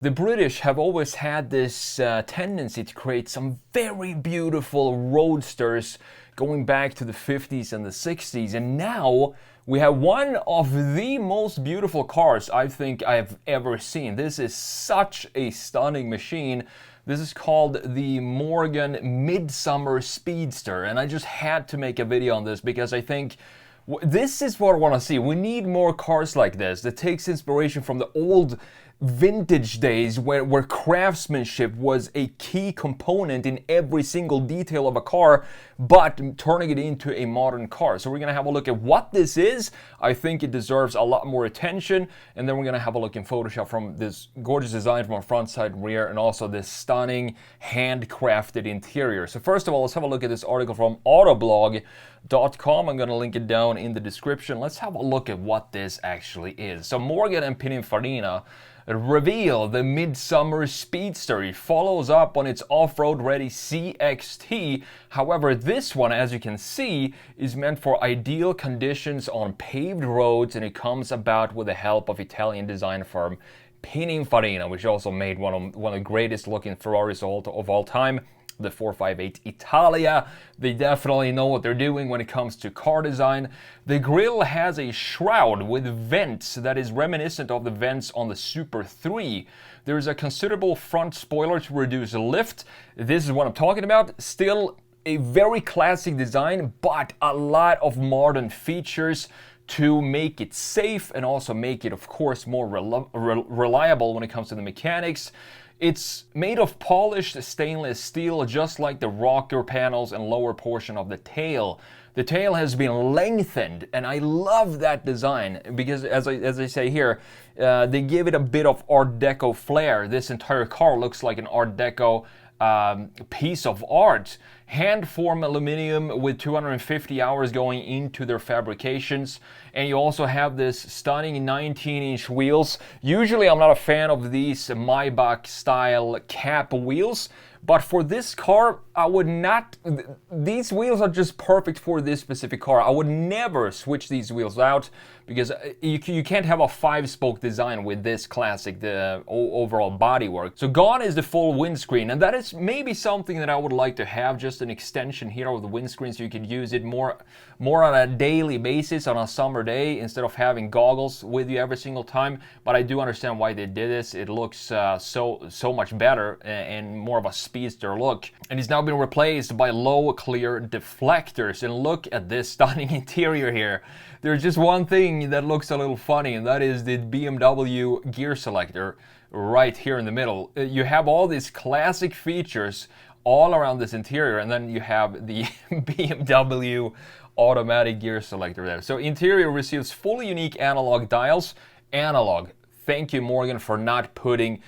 The British have always had this tendency to create some very beautiful roadsters going back to the 50s and the 60s. And now we have one of the most beautiful cars I think I've ever seen. This is such a stunning machine. This is called the Morgan Midsummer Speedster. And I just had to make a video on this because I think this is what I want to see. We need more cars like this that takes inspiration from the old vintage days where craftsmanship was a key component in every single detail of a car, but turning it into a modern car. So we're going to have a look at what this is. I think it deserves a lot more attention. And then we're going to have a look in Photoshop from this gorgeous design from our front, side, and rear, and also this stunning handcrafted interior. So first of all, let's have a look at this article from autoblog.com. I'm going to link it down in the description. Let's have a look at what this actually is. So Morgan and Pininfarina reveal the Midsummer Speedster. It follows up on its off-road ready CXT. However, this one, as you can see, is meant for ideal conditions on paved roads, and it comes about with the help of Italian design firm Pininfarina, which also made one of the greatest looking Ferraris of all time, the 458 Italia. They definitely know what they're doing when it comes to car design. The grille has a shroud with vents that is reminiscent of the vents on the Super 3. There's a considerable front spoiler to reduce lift. This is what I'm talking about. Still a very classic design, but a lot of modern features to make it safe and also make it, of course, more reliable when it comes to the mechanics. It's made of polished stainless steel, just like the rocker panels and lower portion of the tail. The tail has been lengthened, and I love that design because, as I say here, they give it a bit of Art Deco flair. This entire car looks like an Art Deco piece of art. Hand form aluminum with 250 hours going into their fabrications. And you also have this stunning 19-inch wheels. Usually I'm not a fan of these Maybach style cap wheels, but for this car, I would not. These wheels are just perfect for this specific car. I would never switch these wheels out because you can't have a 5-spoke design with this classic overall bodywork. So gone is the full windscreen, and that is maybe something that I would like to have, just an extension here of the windscreen so you can use it more on a daily basis on a summer day instead of having goggles with you every single time. But I do understand why they did this. It looks so much better and more of a speedster look. And it's now been replaced by low clear deflectors. And look at this stunning interior here. There's just one thing that looks a little funny, and that is the BMW gear selector right here in the middle. You have all these classic features all around this interior, and then you have the BMW automatic gear selector there. So interior receives fully unique analog dials. Analog. Thank you, Morgan, for not putting.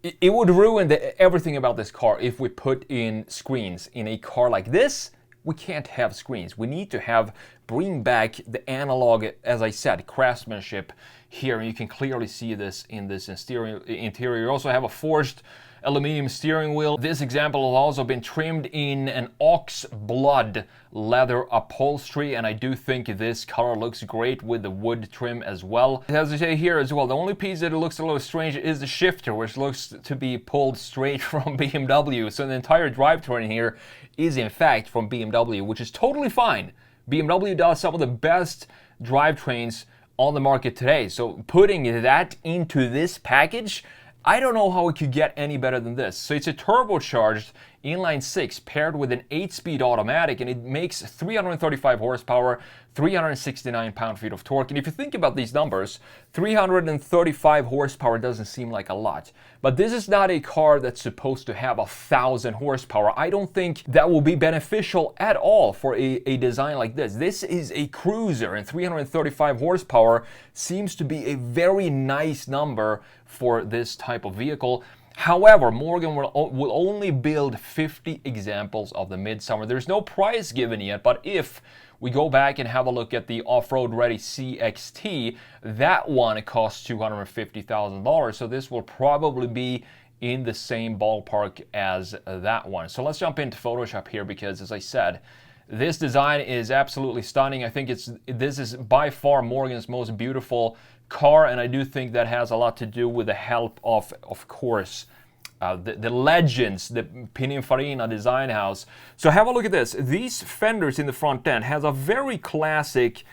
It would ruin everything about this car if we put in screens. In a car like this, we can't have screens. We need to bring back the analog, as I said, craftsmanship here. You can clearly see this in this interior. You also have a forged aluminum steering wheel. This example has also been trimmed in an ox blood leather upholstery, and I do think this color looks great with the wood trim as well. As I say here as well, the only piece that looks a little strange is the shifter, which looks to be pulled straight from BMW. So the entire drivetrain here is in fact from BMW, which is totally fine. BMW does some of the best drivetrains on the market today. So putting that into this package, I don't know how it could get any better than this. So it's a turbocharged inline 6 paired with an 8-speed automatic, and it makes 335 horsepower, 369 pound-feet of torque. And if you think about these numbers, 335 horsepower doesn't seem like a lot. But this is not a car that's supposed to have 1,000 horsepower. I don't think that will be beneficial at all for a design like this. This is a cruiser, and 335 horsepower seems to be a very nice number for this type of vehicle. However, Morgan will only build 50 examples of the Midsummer. There's no price given yet, but if we go back and have a look at the off-road ready CXT, that one costs $250,000. So this will probably be in the same ballpark as that one. So let's jump into Photoshop here because, as I said, this design is absolutely stunning. I think this is by far Morgan's most beautiful car, and I do think that has a lot to do with the help of course, the legends, the Pininfarina design house. So have a look at this. These fenders in the front end has a very classic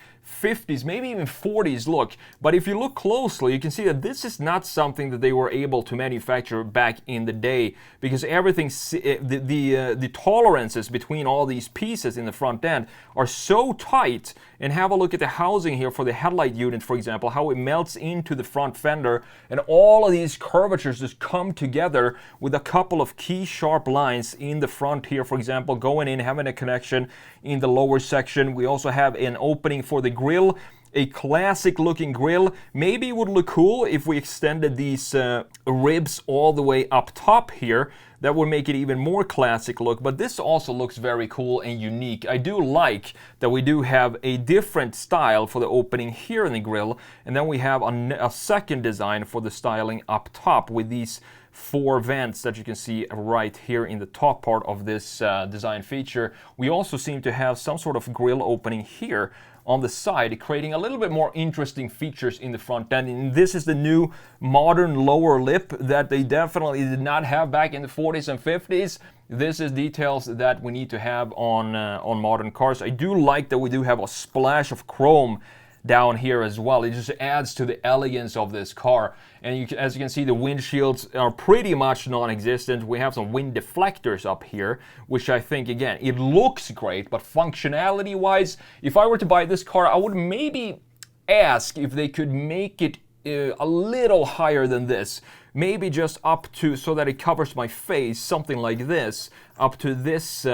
50s, maybe even 40s look, but if you look closely, you can see that this is not something that they were able to manufacture back in the day, because everything, the tolerances between all these pieces in the front end are so tight. And have a look at the housing here for the headlight unit, for example, how it melts into the front fender, and all of these curvatures just come together with a couple of key sharp lines in the front here, for example, going in, having a connection in the lower section. We also have an opening for the grill, a classic looking grill. Maybe it would look cool if we extended these ribs all the way up top here. That would make it even more classic look, but this also looks very cool and unique. I do like that we do have a different style for the opening here in the grill, and then we have a second design for the styling up top with these 4 vents that you can see right here in the top part of this design feature. We also seem to have some sort of grill opening here on the side, creating a little bit more interesting features in the front end. And this is the new modern lower lip that they definitely did not have back in the 40s and 50s. This is details that we need to have on modern cars. I do like that we do have a splash of chrome down here as well. It just adds to the elegance of this car. And as you can see, the windshields are pretty much non-existent. We have some wind deflectors up here, which I think, again, it looks great, but functionality wise, if I were to buy this car, I would maybe ask if they could make it a little higher than this. Maybe just up to, so that it covers my face, something like this, up to this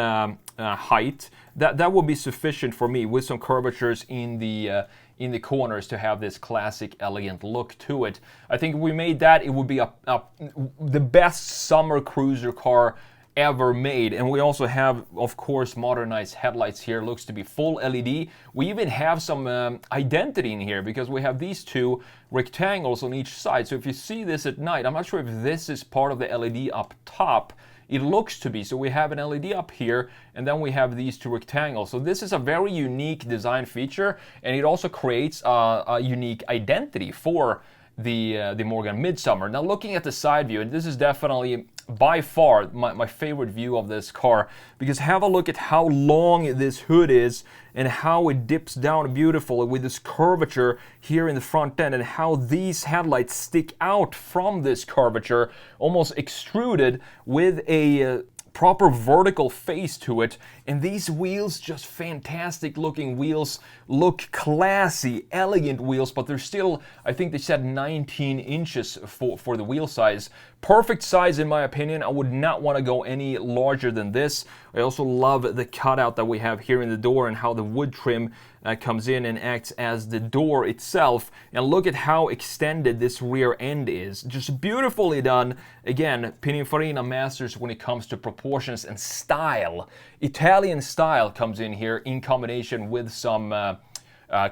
height. That would be sufficient for me, with some curvatures in the corners to have this classic, elegant look to it. I think if we made that, it would be the best summer cruiser car ever made. And we also have, of course, modernized headlights here. Looks to be full LED. We even have some identity in here, because we have these 2 rectangles on each side. So if you see this at night, I'm not sure if this is part of the LED up top. It looks to be. So we have an LED up here, and then we have these 2 rectangles. So this is a very unique design feature, and it also creates a unique identity for the Morgan Midsummer. Now, looking at the side view, and this is definitely by far my favorite view of this car, because have a look at how long this hood is and how it dips down beautifully with this curvature here in the front end, and how these headlights stick out from this curvature, almost extruded with a proper vertical face to it. And these wheels, just fantastic looking wheels, look classy, elegant wheels, but they're still, I think they said 19 inches for the wheel size. Perfect size in my opinion. I would not want to go any larger than this. I also love the cutout that we have here in the door, and how the wood trim comes in and acts as the door itself. And look at how extended this rear end is. Just beautifully done. Again, Pininfarina masters when it comes to proportions and style. Italian style comes in here in combination with some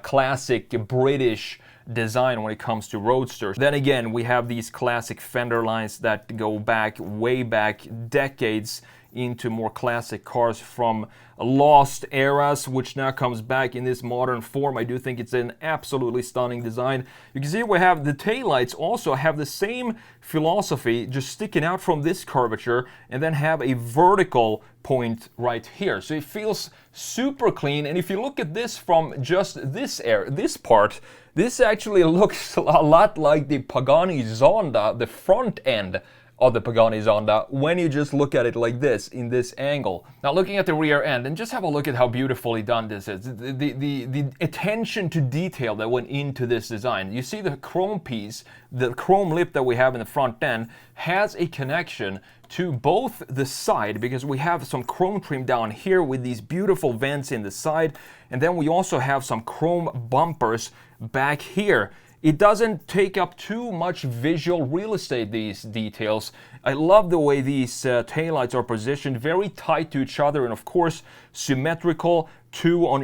classic British design when it comes to roadsters. Then again, we have these classic fender lines that go back, way back, decades into more classic cars from lost eras, which now comes back in this modern form. I do think it's an absolutely stunning design. You can see we have the taillights also have the same philosophy, just sticking out from this curvature, and then have a vertical point right here. So it feels super clean. And if you look at this from just this part, this actually looks a lot like the Pagani Zonda, the front end of the Pagani Zonda, when you just look at it like this, in this angle. Now looking at the rear end, and just have a look at how beautifully done this is. The attention to detail that went into this design. You see the chrome piece, the chrome lip that we have in the front end has a connection to both the side, because we have some chrome trim down here with these beautiful vents in the side, and then we also have some chrome bumpers back here. It doesn't take up too much visual real estate, these details. I love the way these taillights are positioned, very tight to each other, and of course symmetrical, one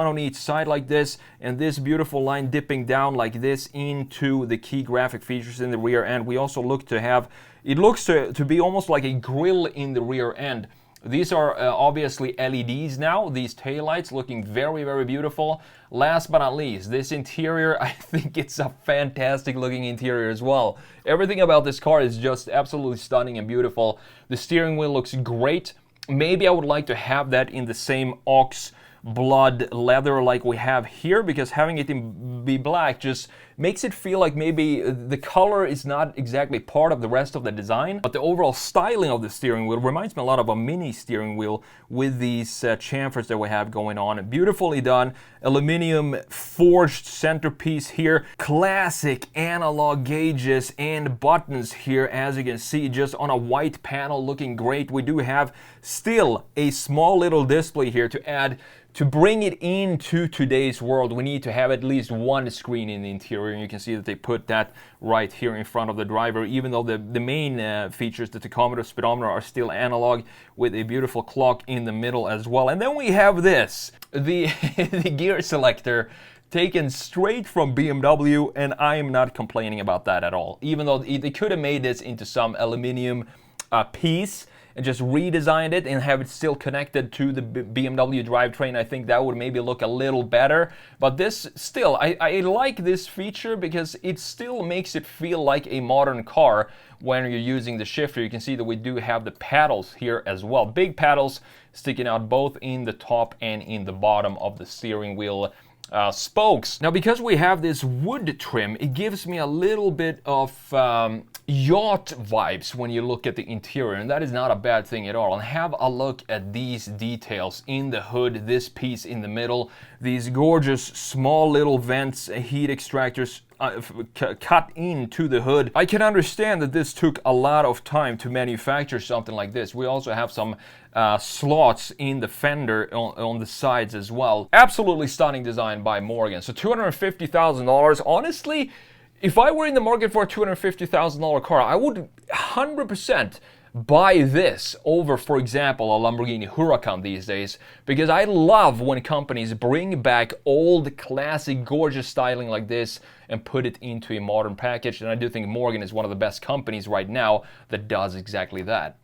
on each side like this, and this beautiful line dipping down like this into the key graphic features in the rear end. We also look to have, it looks to be almost like a grille in the rear end. These are obviously LEDs now, these taillights looking very, very beautiful. Last but not least, this interior, I think it's a fantastic looking interior as well. Everything about this car is just absolutely stunning and beautiful. The steering wheel looks great. Maybe I would like to have that in the same ox blood leather like we have here, because having it be black just makes it feel like maybe the color is not exactly part of the rest of the design, but the overall styling of the steering wheel reminds me a lot of a mini steering wheel with these chamfers that we have going on. Beautifully done, aluminum forged centerpiece here, classic analog gauges and buttons here, as you can see, just on a white panel, looking great. We do have still a small little display here to add. To bring it into today's world, we need to have at least one screen in the interior, and you can see that they put that right here in front of the driver, even though the main features, the tachometer, speedometer, are still analog, with a beautiful clock in the middle as well. And then we have this, the, the gear selector, taken straight from BMW, and I am not complaining about that at all. Even though they could have made this into some aluminum piece, and just redesigned it and have it still connected to the BMW drivetrain, I think that would maybe look a little better. But this still, I like this feature because it still makes it feel like a modern car when you're using the shifter. You can see that we do have the paddles here as well. Big paddles sticking out both in the top and in the bottom of the steering wheel spokes. Now, because we have this wood trim, it gives me a little bit of yacht vibes when you look at the interior, and that is not a bad thing at all. And have a look at these details in the hood, this piece in the middle, these gorgeous small little vents, heat extractors cut into the hood. I can understand that this took a lot of time to manufacture something like this. We also have some slots in the fender on the sides as well. Absolutely stunning design by Morgan. So $250,000, honestly, if I were in the market for a $250,000 car, I would 100% buy this over, for example, a Lamborghini Huracan these days, because I love when companies bring back old, classic, gorgeous styling like this and put it into a modern package, and I do think Morgan is one of the best companies right now that does exactly that.